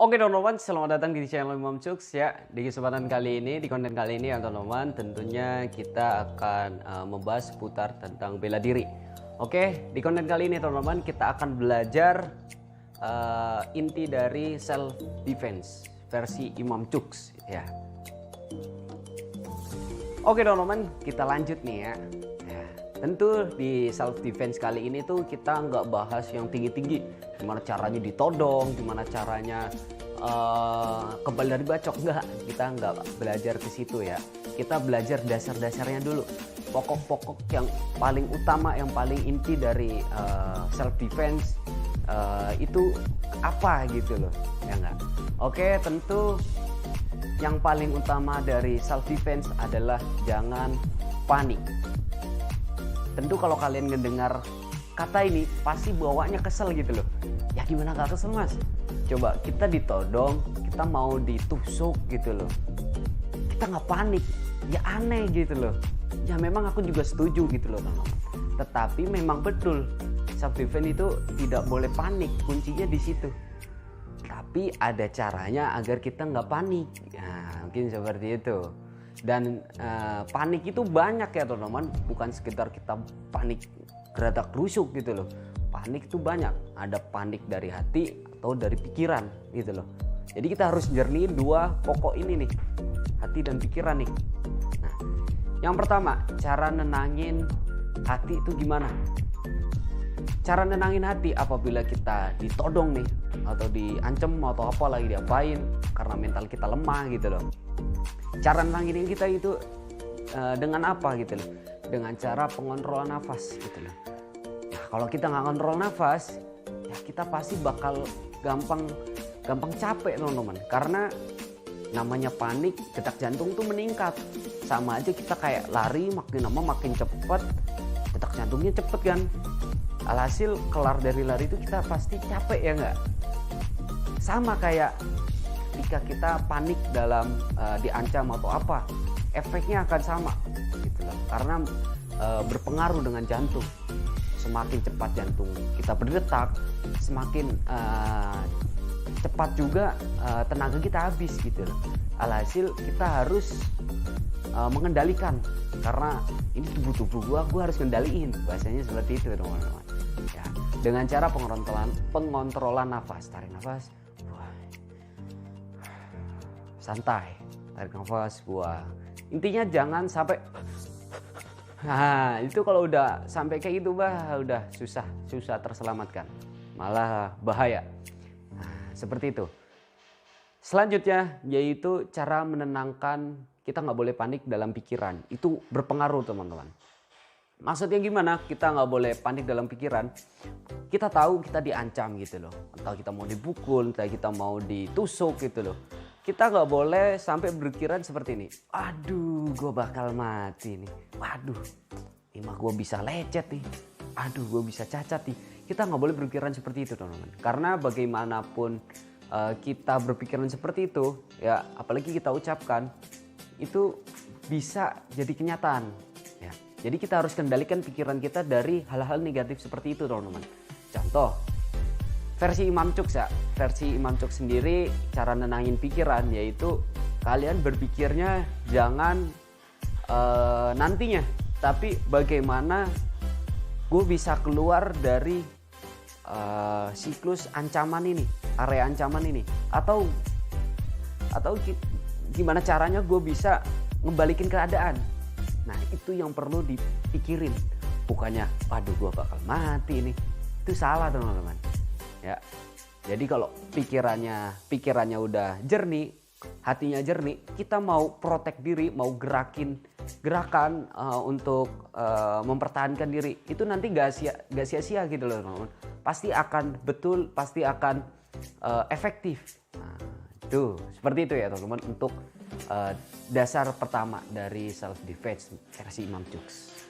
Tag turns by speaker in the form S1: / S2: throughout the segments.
S1: Oke teman-teman, selamat datang di channel Imam Cuks ya. Di kesempatan kali ini, di konten kali ini ya teman-teman, tentunya kita akan membahas seputar tentang bela diri. Oke, di konten kali ini teman-teman, kita akan belajar inti dari self defense versi Imam Cuks ya. Oke teman-teman, kita lanjut nih ya. Tentu di self defense kali ini tuh kita nggak bahas yang tinggi-tinggi, gimana caranya ditodong, gimana caranya kebal dari bacok, enggak. Kita nggak belajar ke situ ya. Kita belajar dasar-dasarnya dulu, pokok-pokok yang paling utama, yang paling inti dari self defense itu apa gitu loh, ya nggak? Oke, tentu yang paling utama dari self defense adalah jangan panik. Tentu kalau kalian ngedengar kata ini pasti bawaannya kesel gitu loh. Ya gimana gak kesel mas? Coba kita ditodong, kita mau ditusuk gitu loh. Kita gak panik, ya aneh gitu loh. Ya memang aku juga setuju gitu loh teman-teman. Tetapi memang betul self defense itu tidak boleh panik, kuncinya di situ. Tapi ada caranya agar kita nggak panik. Nah, mungkin seperti itu. Dan panik itu banyak ya teman-teman, bukan sekedar kita panik geratak rusuk gitu loh. Panik itu banyak, ada panik dari hati atau dari pikiran gitu loh. Jadi kita harus jernihin dua pokok ini nih, hati dan pikiran nih. Nah, yang pertama, cara nenangin hati itu gimana? Cara nenangin hati apabila kita ditodong nih, atau diancam atau apa lagi diapain karena mental kita lemah gitu loh. Cara nenangin kita itu dengan apa gitu loh? Dengan cara pengontrolan nafas gitu loh. Nah, kalau kita nggak kontrol nafas, ya kita pasti bakal gampang capek teman-teman. Karena namanya panik, detak jantung tuh meningkat. Sama aja kita kayak lari, makin lama makin cepet, detak jantungnya cepet kan. Alhasil kelar dari lari itu kita pasti capek ya nggak? Sama kayak ketika kita panik dalam diancam atau apa, efeknya akan sama gitu loh. Karena berpengaruh dengan jantung. Semakin cepat jantung kita berdetak, semakin cepat juga tenaga kita habis gitu loh. Alhasil kita harus mengendalikan, karena ini tubuh gua harus kendaliin, bahasanya seperti itu teman-teman ya. Dengan cara pengontrolan nafas, tarik nafas, santai, tarik nafas, buang. Intinya jangan sampai, nah itu kalau udah sampai kayak gitu udah susah terselamatkan, malah bahaya. Nah, seperti itu. Selanjutnya yaitu cara menenangkan, kita nggak boleh panik dalam pikiran, itu berpengaruh teman-teman. Maksudnya gimana? Kita nggak boleh panik dalam pikiran. Kita tahu kita diancam gitu loh, entah kita mau dipukul, entah kita mau ditusuk gitu loh. Kita nggak boleh sampai berpikiran seperti ini. Aduh, gue bakal mati nih. Waduh, ini mah gue bisa lecet nih. Aduh, gue bisa cacat nih. Kita nggak boleh berpikiran seperti itu teman-teman. Karena bagaimanapun kita berpikiran seperti itu, ya apalagi kita ucapkan, itu bisa jadi kenyataan. Ya. Jadi kita harus kendalikan pikiran kita dari hal-hal negatif seperti itu teman-teman. Contoh, versi Imam Cuks ya, versi Imam Cuks sendiri cara nenangin pikiran yaitu kalian berpikirnya jangan nantinya, tapi bagaimana gue bisa keluar dari siklus ancaman ini, area ancaman ini, atau gimana caranya gue bisa ngebalikin keadaan. Nah itu yang perlu dipikirin, bukannya waduh gue bakal mati ini. Itu salah teman-teman ya. Jadi kalau pikirannya udah jernih, hatinya jernih, kita mau protek diri, mau gerakan untuk mempertahankan diri, itu nanti gak sia-sia gitu loh teman-teman. Pasti akan efektif. Nah, tuh seperti itu ya teman-teman untuk dasar pertama dari self defense versi Imam Cuks.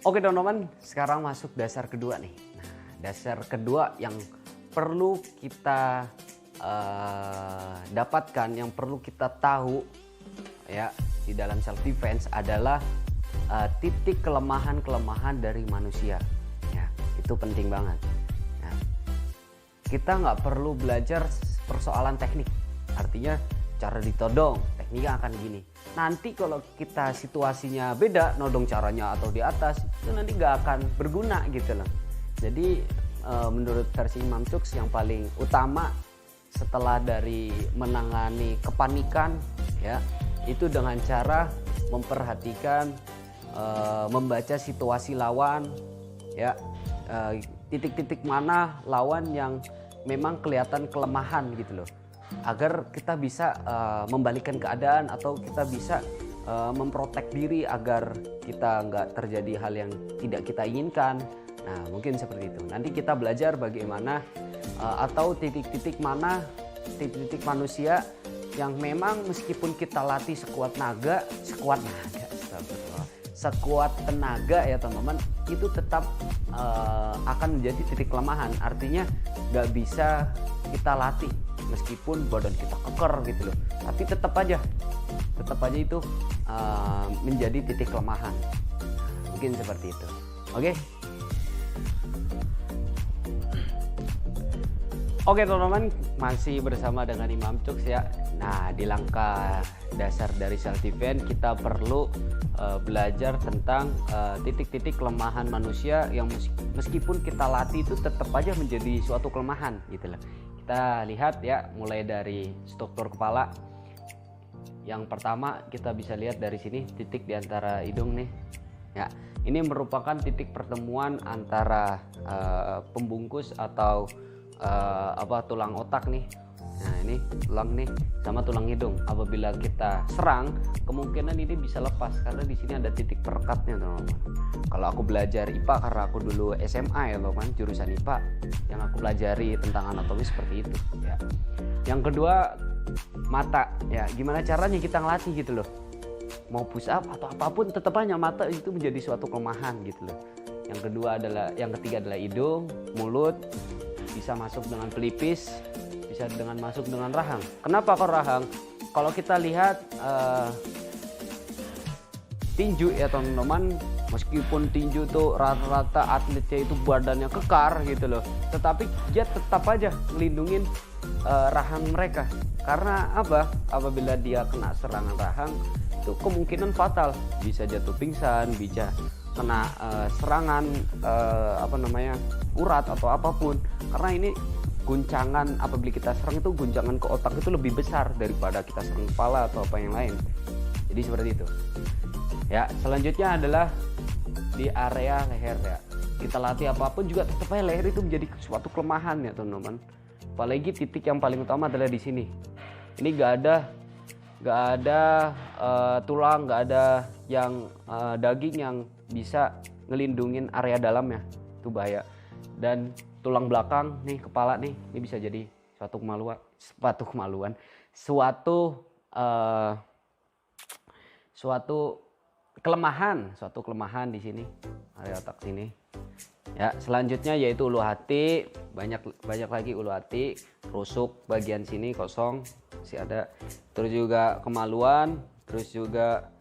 S1: Oke teman-teman, sekarang masuk dasar kedua nih. Nah, dasar kedua yang perlu kita dapatkan, yang perlu kita tahu ya di dalam self defense adalah titik kelemahan dari manusia. Ya, itu penting banget. Ya. kita nggak perlu belajar persoalan teknik. Artinya cara ditodong, tekniknya akan gini. Nanti kalau kita situasinya beda, nodong caranya atau di atas, itu nanti nggak akan berguna gitu loh. Jadi menurut versi Imam Chuks yang paling utama setelah dari menangani kepanikan ya, itu dengan cara memperhatikan, membaca situasi lawan ya, titik-titik mana lawan yang memang kelihatan kelemahan gitu loh, agar kita bisa membalikkan keadaan atau kita bisa memprotek diri agar kita nggak terjadi hal yang tidak kita inginkan. Nah mungkin seperti itu. Nanti kita belajar bagaimana atau titik-titik mana, titik-titik manusia yang memang meskipun kita latih sekuat tenaga ya teman-teman, itu tetap akan menjadi titik kelemahan. Artinya nggak bisa kita latih meskipun badan kita keker gitu loh, tapi tetap aja itu menjadi titik kelemahan. Mungkin seperti itu. Oke teman-teman, masih bersama dengan Imam Chuks ya. Nah di langkah dasar dari self defense kita perlu belajar tentang titik-titik kelemahan manusia yang meskipun kita latih itu tetap aja menjadi suatu kelemahan gitu loh. Kita lihat ya, mulai dari struktur kepala. Yang pertama kita bisa lihat dari sini, titik di antara hidung nih ya. Ini merupakan titik pertemuan antara pembungkus atau tulang otak nih. Nah ini tulang nih sama tulang hidung. Apabila kita serang, kemungkinan ini bisa lepas karena di sini ada titik perekatnya teman-teman. Kalau aku belajar IPA, karena aku dulu SMA ya teman-teman, jurusan IPA, yang aku pelajari tentang anatomi seperti itu ya. Yang kedua, mata ya. Gimana caranya kita ngelatih gitu loh, mau push up atau apapun tetap aja mata itu menjadi suatu kelemahan gitu loh. Yang ketiga adalah hidung, mulut, bisa masuk dengan pelipis, bisa dengan masuk dengan rahang. Kenapa kok rahang? Kalau kita lihat tinju ya teman-teman, meskipun tinju tuh rata-rata atletnya itu badannya kekar gitu loh, tetapi dia tetap aja melindungin rahang mereka. Karena apa? Apabila dia kena serangan rahang, itu kemungkinan fatal, bisa jatuh pingsan, bisa kena serangan urat atau apapun. Karena ini guncangan, apabila kita serang itu guncangan ke otak itu lebih besar daripada kita serang kepala atau apa yang lain. Jadi seperti itu ya. Selanjutnya adalah di area leher ya. Kita latih apapun juga tetap aja leher itu menjadi suatu kelemahan ya teman-teman. Apalagi titik yang paling utama adalah di sini. Ini nggak ada tulang, nggak ada yang daging yang bisa ngelindungin area dalamnya, itu bahaya. Dan tulang belakang nih, kepala nih, ini bisa jadi suatu kelemahan di sini, area otak sini. Ya, selanjutnya yaitu ulu hati, banyak lagi ulu hati, rusuk bagian sini kosong masih ada. Terus juga kemaluan, terus juga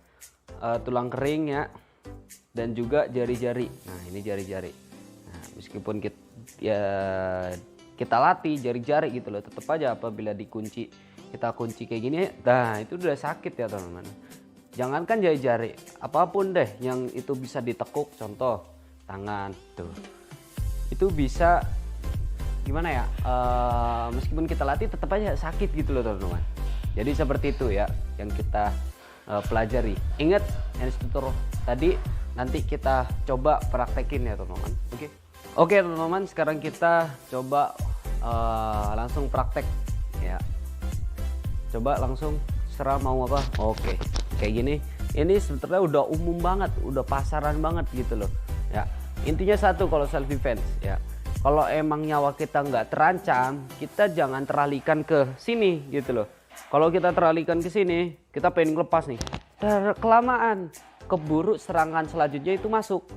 S1: tulang kering ya, dan juga jari-jari. Nah, ini jari-jari. Nah, meskipun kita latih jari-jari gitu loh, tetap aja apabila kita kunci kayak gini, nah itu udah sakit ya teman-teman. Jangankan jari-jari, apapun deh yang itu bisa ditekuk, contoh tangan tuh, itu bisa gimana ya, meskipun kita latih tetap aja sakit gitu loh teman-teman. Jadi seperti itu ya yang kita pelajari. Ingat instruktur tadi, nanti kita coba praktekin ya teman-teman. Oke teman-teman, sekarang kita coba langsung praktek ya. Coba langsung serah mau apa. Oke, kayak gini. Ini sebetulnya udah umum banget, udah pasaran banget gitu loh ya. Intinya satu kalau self defense ya, kalau emang nyawa kita nggak terancam, kita jangan teralihkan ke sini gitu loh. Kalau kita teralihkan ke sini, kita pengen lepas nih, kelamaan keburu serangan selanjutnya itu masuk,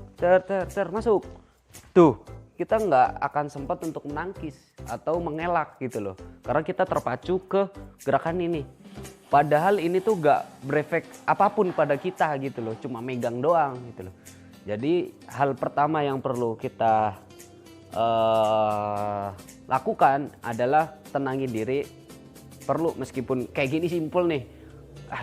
S1: masuk tuh, kita nggak akan sempat untuk menangkis atau mengelak gitu loh, karena kita terpacu ke gerakan ini. Padahal ini tuh nggak berefek apapun pada kita gitu loh, cuma megang doang gitu loh. Jadi hal pertama yang perlu kita lakukan adalah tenangin diri. Perlu meskipun kayak gini simpel nih,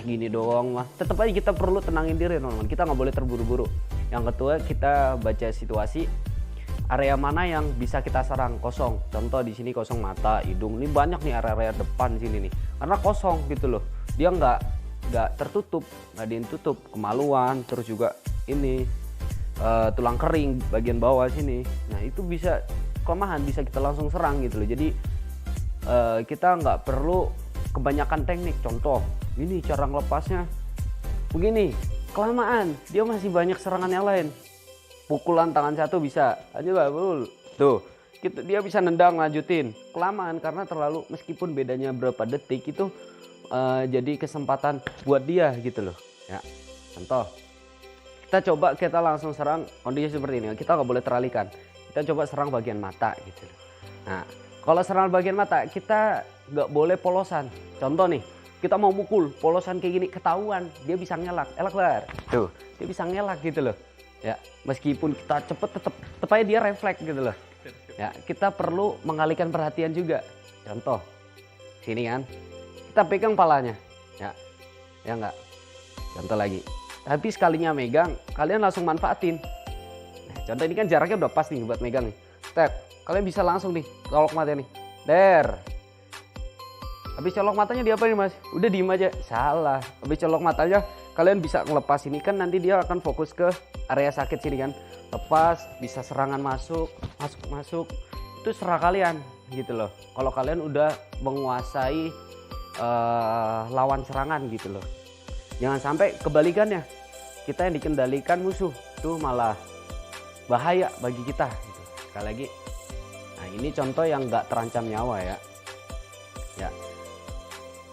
S1: gini doang mah, tetap aja kita perlu tenangin diri teman-teman. Kita nggak boleh terburu-buru. Yang kedua, kita baca situasi, area mana yang bisa kita serang kosong. Contoh di sini kosong mata, hidung. Ini banyak nih area-area depan sini nih, karena kosong gitu loh. Dia nggak tertutup, nggak ditutup. Kemaluan, terus juga ini tulang kering bagian bawah sini. Nah itu bisa kelemahan, bisa kita langsung serang gitu loh. Jadi kita nggak perlu kebanyakan teknik. Contoh ini cara ngelepasnya begini, kelamaan dia masih banyak serangan yang lain. Pukulan tangan satu bisa aja bul tuh gitu, dia bisa nendang lanjutin. Kelamaan karena terlalu, meskipun bedanya berapa detik itu jadi kesempatan buat dia gitu loh ya. Contoh kita langsung serang kondisi seperti ini, kita nggak boleh teralihkan. Kita coba serang bagian mata gitu loh. Nah kalau serang bagian mata kita nggak boleh polosan. Contoh nih, kita mau mukul polosan kayak gini, ketahuan dia bisa ngelak, tuh dia bisa ngelak gitu loh ya. Meskipun kita cepet tetep aja dia refleks gitu loh ya. Kita perlu mengalihkan perhatian juga. Contoh sini kan, kita pegang palanya ya enggak. Contoh lagi, tapi sekalinya megang kalian langsung manfaatin. Nah, contoh ini kan jaraknya udah pas nih buat megang nih. Kalian bisa langsung nih colok mata nih, habis colok matanya dia apa nih mas? Udah diem aja. Salah. Habis colok matanya kalian bisa ngelepas ini kan, nanti dia akan fokus ke area sakit sini kan. Lepas, bisa serangan masuk. Itu serah kalian gitu loh. Kalau kalian udah menguasai lawan serangan gitu loh. Jangan sampai kebalikannya, kita yang dikendalikan musuh, itu malah bahaya bagi kita gitu. Sekali lagi, nah ini contoh yang nggak terancam nyawa ya.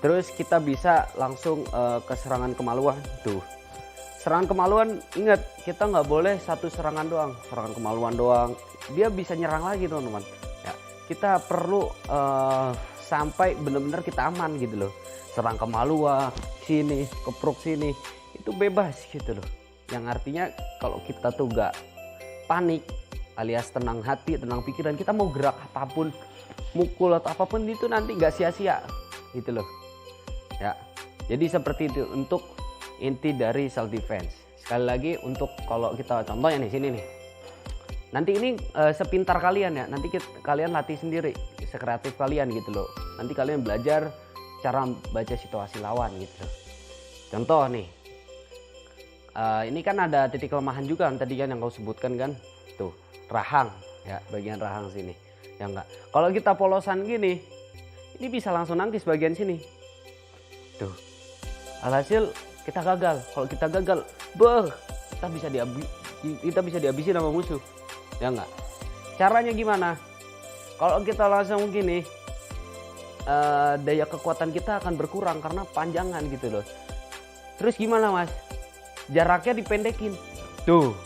S1: Terus kita bisa langsung ke serangan kemaluan tuh. Serangan kemaluan, ingat kita nggak boleh satu serangan doang, serangan kemaluan doang. Dia bisa nyerang lagi teman-teman. Ya, kita perlu sampai benar-benar kita aman gitu loh. Serang kemaluan sini, kepruk sini, itu bebas gitu loh. Yang artinya kalau kita tuh nggak panik, alias tenang hati, tenang pikiran, kita mau gerak apapun, mukul atau apapun itu nanti nggak sia-sia gitu loh. Ya, jadi seperti itu untuk inti dari self defense. Sekali lagi, untuk kalau kita contohnya nih sini nih, nanti ini sepintar kalian ya, nanti kalian latih sendiri, sekreatif kalian gitu loh. Nanti kalian belajar cara baca situasi lawan gitu loh. Contoh nih, ini kan ada titik kelemahan juga kan, tadi kan yang kau sebutkan kan, tuh rahang ya, bagian rahang sini ya enggak. Kalau kita polosan gini, ini bisa langsung nangkis bagian sini tuh. Alhasil kita gagal. Kalau kita gagal, kita bisa dihabisin sama musuh ya enggak. Caranya gimana? Kalau kita langsung gini, daya kekuatan kita akan berkurang karena panjangan gitu loh. Terus gimana mas? Jaraknya dipendekin tuh,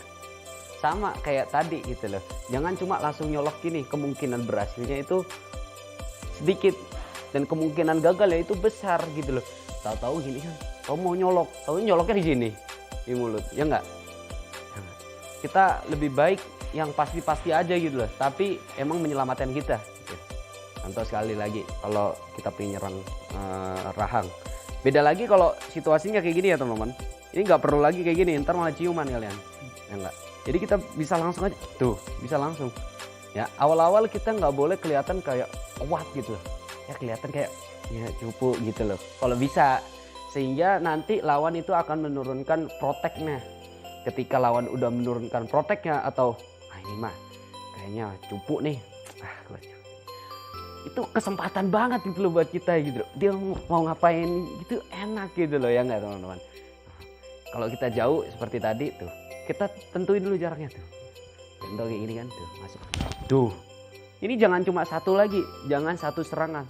S1: sama kayak tadi gitu loh. Jangan cuma langsung nyolok gini, kemungkinan berhasilnya itu sedikit dan kemungkinan gagal ya itu besar gitu loh. Tahu-tahu gini kan, kau mau nyolok, tahu nyoloknya di sini, di mulut ya enggak. Kita lebih baik yang pasti-pasti aja gitu loh, tapi emang menyelamatkan kita gitu. Contoh sekali lagi, kalau kita pengen nyerang rahang, beda lagi kalau situasinya kayak gini ya teman-teman. Ini nggak perlu lagi kayak gini, ntar malah ciuman kalian ya enggak. Jadi kita bisa langsung aja tuh, bisa langsung ya. Awal-awal kita nggak boleh kelihatan kayak kuat gitu loh ya, kelihatan kayak ya cupu gitu loh kalau bisa, sehingga nanti lawan itu akan menurunkan proteknya. Ketika lawan udah menurunkan proteknya atau ini mah kayaknya cupu nih, itu kesempatan banget gitu loh buat kita gitu loh. Dia mau ngapain gitu enak gitu loh ya enggak teman-teman. Kalau kita jauh seperti tadi tuh, kita tentuin dulu jaraknya tuh. Contoh kayak gini kan tuh, masuk tuh. Ini jangan cuma satu lagi, jangan satu serangan,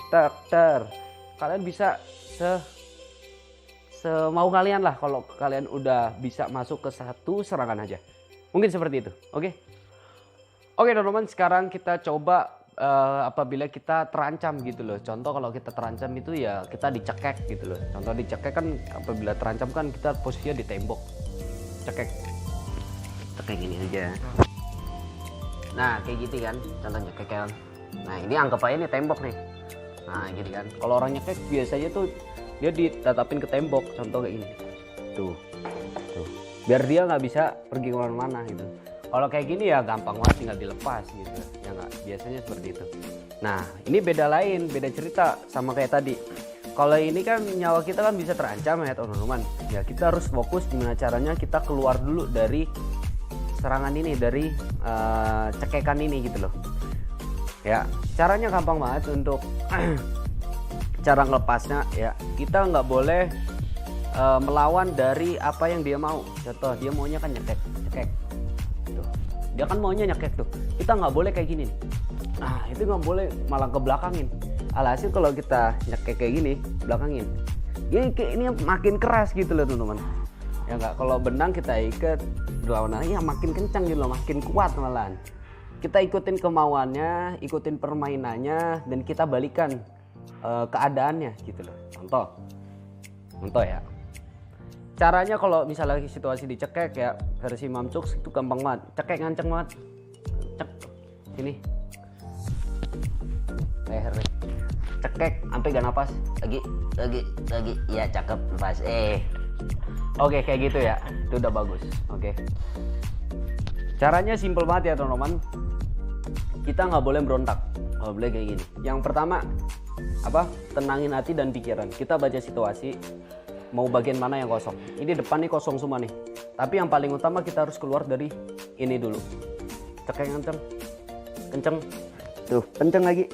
S1: kalian bisa semau kalian lah. Kalau kalian udah bisa masuk ke satu serangan aja, mungkin seperti itu. Oke teman-teman, sekarang kita coba apabila kita terancam gitu loh. Contoh kalau kita terancam itu ya kita dicekek gitu loh. Contoh dicekek kan, apabila terancam kan kita posisinya di tembok, cekek gini aja. Nah kayak gitu kan contohnya, kayak Nah ini anggap aja ini tembok nih. Nah gini kan, kalau orang nyekek biasanya tuh dia ditatapin ke tembok, contoh kayak gini tuh, biar dia nggak bisa pergi kemana-mana gitu. Kalau kayak gini ya gampang banget, tinggal dilepas gitu ya, nggak, biasanya seperti itu. Nah ini beda lain, beda cerita sama kayak tadi. Kalau ini kan nyawa kita kan bisa terancam ya teman-teman, ya kita harus fokus gimana caranya kita keluar dulu dari serangan ini, dari cekekan ini gitu loh ya. Caranya gampang banget untuk cara ngelepasnya ya. Kita nggak boleh melawan dari apa yang dia mau. Contoh dia maunya kan nyekek tuh, dia kan maunya nyekek tuh, kita nggak boleh kayak gini. Nah itu nggak boleh, malah ke belakangin. Alhasil kalau kita nyekek kayak gini, belakangin ini makin keras gitu loh teman-teman ya. Nggak, kalau benang kita ikat berlawanan ya makin kencang gitu loh, makin kuat malahan. Kita ikutin kemauannya, ikutin permainannya, dan kita balikan keadaannya gitu loh. Contoh ya, caranya kalau misalnya situasi dicekek ya, versi Mamcuk itu gampang banget. Cekek nganceng banget, cek sini leher nih, cekek sampai gak napas, lagi ya, cakep, lepas. Oke kayak gitu ya, itu udah bagus. Oke, caranya simple banget ya teman-teman. Kita nggak boleh berontak, nggak boleh kayak gini. Yang pertama apa, tenangin hati dan pikiran. Kita baca situasi, mau bagian mana yang kosong. Ini depan nih kosong semua nih, tapi yang paling utama kita harus keluar dari ini dulu. Cekek kenceng tuh, kenceng lagi.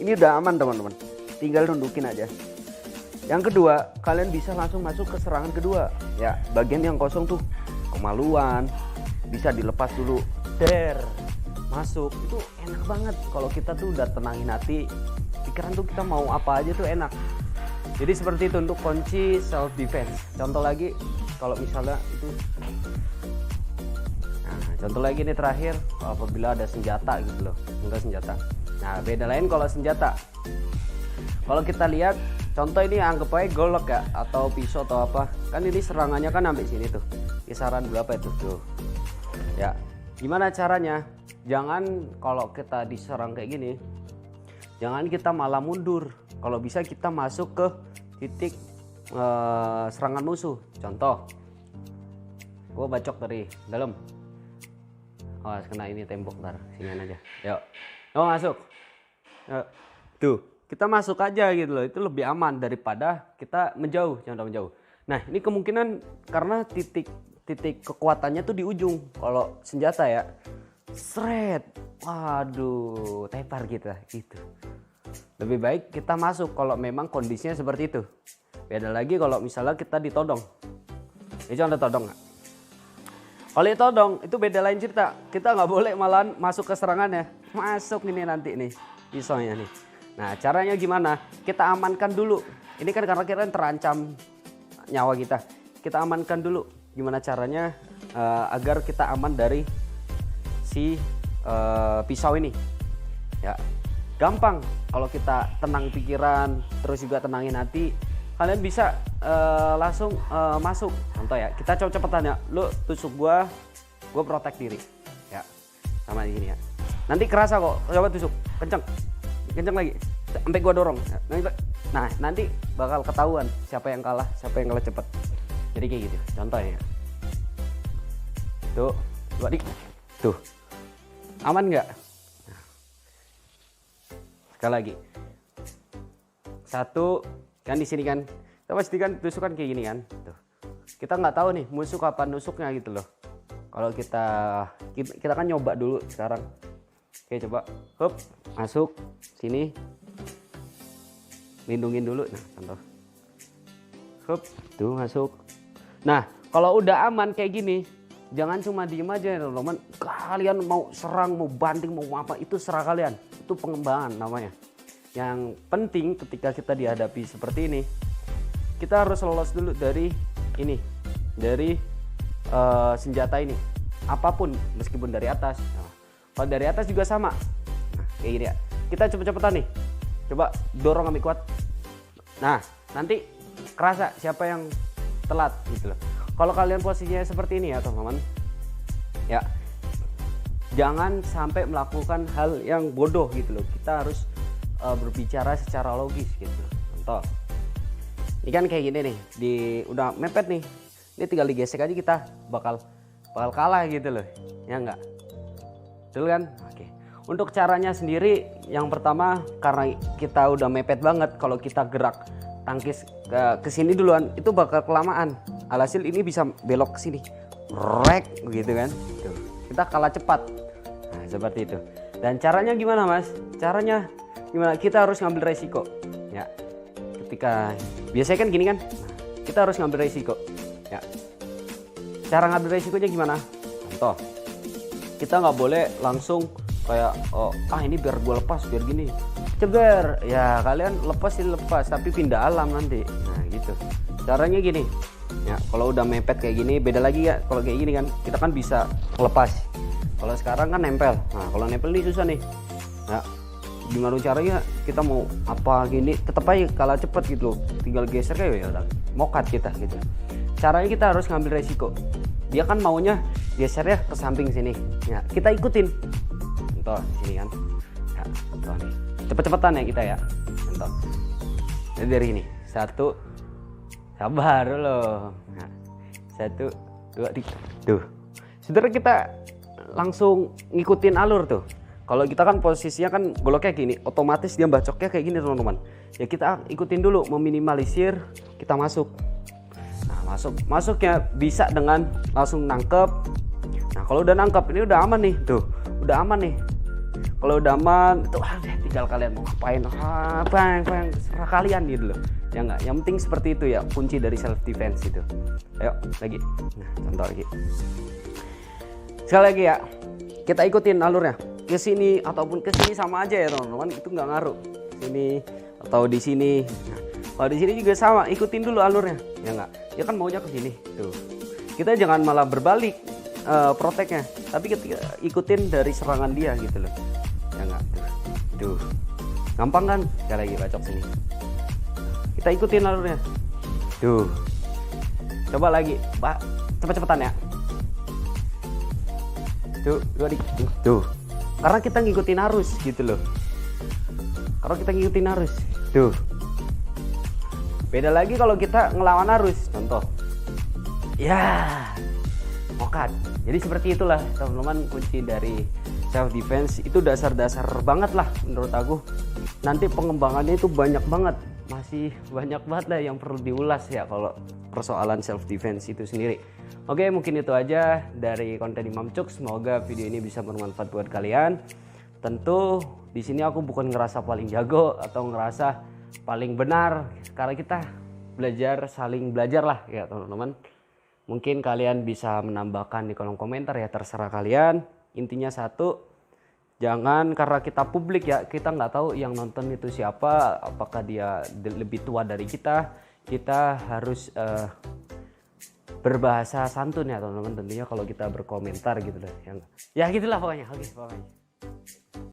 S1: Ini udah aman teman-teman, tinggal nundukin aja. Yang kedua, kalian bisa langsung masuk ke serangan kedua ya. Bagian yang kosong tuh, kemaluan, bisa dilepas dulu, masuk. Itu enak banget kalau kita tuh udah tenangin hati, pikiran tuh kita mau apa aja tuh enak. Jadi seperti itu untuk kunci self defense. Contoh lagi kalau misalnya itu, nah contoh lagi nih terakhir, apabila ada senjata gitu loh, enggak senjata. Nah beda lain kalau senjata. Kalau kita lihat contoh ini, anggap aja golok ya, atau pisau atau apa, kan ini serangannya kan sampai sini tuh, kisaran berapa itu tuh ya. Gimana caranya? Jangan kalau kita diserang kayak gini, jangan kita malah mundur. Kalau bisa kita masuk ke titik serangan musuh. Contoh, gue bacok dari dalam, kena ini tembok, ntar sinian aja, yuk masuk. Tuh kita masuk aja gitu loh, itu lebih aman daripada kita menjauh. Contoh menjauh. Nah ini kemungkinan karena titik kekuatannya tuh di ujung. Kalau senjata ya, seret, waduh, tepar kita gitu. Lebih baik kita masuk kalau memang kondisinya seperti itu. Beda lagi kalau misalnya kita ditodong. Ini contoh todong nggak? Kalau ditodong itu beda lain cerita. Kita nggak boleh malah masuk ke serangannya. Masuk ini nanti nih pisaunya nih. Nah caranya gimana? Kita amankan dulu. Ini kan karena kita terancam nyawa kita. Kita amankan dulu. Gimana caranya agar kita aman dari si pisau ini ya. Gampang kalau kita tenang pikiran, terus juga tenangin hati, kalian bisa langsung masuk. Contoh ya, kita cepet-cepetan ya, lu tusuk gua protek diri ya, sama di sini ya. Nanti kerasa kok, coba tusuk kenceng lagi sampai gua dorong. Nah nanti bakal ketahuan siapa yang kalah cepet. Jadi kayak gitu contohnya. Tuh, tuh, aman nggak? Sekali lagi, satu kan di sini kan, kita pasti kan tusukan kayak gini kan. Tuh, kita nggak tahu nih musuh kapan nusuknya gitu loh. Kalau kita kan nyoba dulu sekarang. Oke coba, hop, masuk sini, lindungin dulu. Nah contoh, hop, tuh masuk. Nah kalau udah aman kayak gini, jangan cuma diem aja ya teman-teman. Kalian mau serang, mau banting, mau apa, itu serah kalian. Itu pengembangan namanya. Yang penting ketika kita dihadapi seperti ini, kita harus lolos dulu dari ini, dari senjata ini. Apapun, meskipun dari atas. Nah, kalau dari atas juga sama. Nah, kayak gini ya. Kita cepet-cepetan nih. Coba dorong ambil kuat. Nah, nanti kerasa siapa yang telat gitu loh. Kalau kalian posisinya seperti ini ya teman-teman, ya jangan sampai melakukan hal yang bodoh gitu loh. Kita harus berbicara secara logis gitu. Contoh, ini kan kayak gini nih, udah mepet nih, ini tinggal digesek aja kita bakal kalah gitu loh, ya enggak? Betul kan? Oke. Untuk caranya sendiri, yang pertama karena kita udah mepet banget, kalau kita gerak tangkis ke sini duluan itu bakal kelamaan. Alhasil ini bisa belok ke sini, rek gitu kan? Tuh, kita kalah cepat. Nah, seperti itu. Dan caranya gimana mas? Caranya gimana? Kita harus ngambil resiko. Ya, ketika biasanya kan gini kan, nah, kita harus ngambil resiko. Ya, cara ngambil resikonya gimana? Contoh, kita nggak boleh langsung kayak ini biar gue lepas biar gini ceber ya, kalian lepas tapi pindah alam nanti. Nah gitu caranya gini ya. Kalau udah mepet kayak gini beda lagi ya. Kalau kayak gini kan kita kan bisa lepas, kalau sekarang kan nempel. Nah kalau nempel ini susah nih ya. Gimana caranya kita mau apa gini tetap aja kalah cepet gitu, tinggal geser kayak ya udah mokat kita gitu. Caranya kita harus ngambil resiko. Dia kan maunya gesernya ke samping sini ya, kita ikutin. Contoh di sini kan ya, contoh nih cepet-cepetan ya kita ya. Contoh jadi dari ini 1, sabar loh. Nah, 1, 2, 3 tuh saudara, kita langsung ngikutin alur tuh. Kalau kita kan posisinya kan goloknya gini, otomatis dia bacoknya kayak gini teman-teman ya. Kita ikutin dulu, meminimalisir, kita masuk. Nah masuknya bisa dengan langsung nangkep. Nah kalau udah nangkep ini udah aman nih, tuh udah aman nih. Kalau udah aman itu tinggal kalian mau ngapain apa yang serah kalian gitu loh ya enggak. Yang penting seperti itu ya, kunci dari self defense itu. Ayo lagi, nah contoh lagi, sekali lagi ya, kita ikutin alurnya ke sini ataupun ke sini sama aja ya teman-teman, itu nggak ngaruh sini atau di sini. Nah, kalau di sini juga sama, ikutin dulu alurnya ya enggak. Dia kan maunya ke sini tuh, kita jangan malah berbalik proteknya, tapi kita ikutin dari serangan dia gitu loh ya enggak. Tuh gampang kan? Sekali lagi bacok sini, kita ikutin alurnya. Tuh coba lagi Pak, cepet-cepetan ya. Tuh tuh karena kita ngikutin arus gitu loh, karena kita ngikutin arus. Tuh beda lagi kalau kita ngelawan arus. Contoh ya mokat. Jadi seperti itulah teman-teman, kunci dari self defense itu dasar-dasar banget lah menurut aku. Nanti pengembangannya itu banyak banget, masih banyak banget lah yang perlu diulas ya kalau persoalan self defense itu sendiri. Oke, mungkin itu aja dari konten Imam Cuk. Semoga video ini bisa bermanfaat buat kalian. Tentu di sini aku bukan ngerasa paling jago atau ngerasa paling benar, karena kita belajar, saling belajar lah ya teman-teman. Mungkin kalian bisa menambahkan di kolom komentar ya, terserah kalian. Intinya satu, jangan karena kita publik ya, kita nggak tahu yang nonton itu siapa, apakah dia lebih tua dari kita harus berbahasa santun ya teman-teman tentunya kalau kita berkomentar gitu loh ya gitulah pokoknya. Oke pokoknya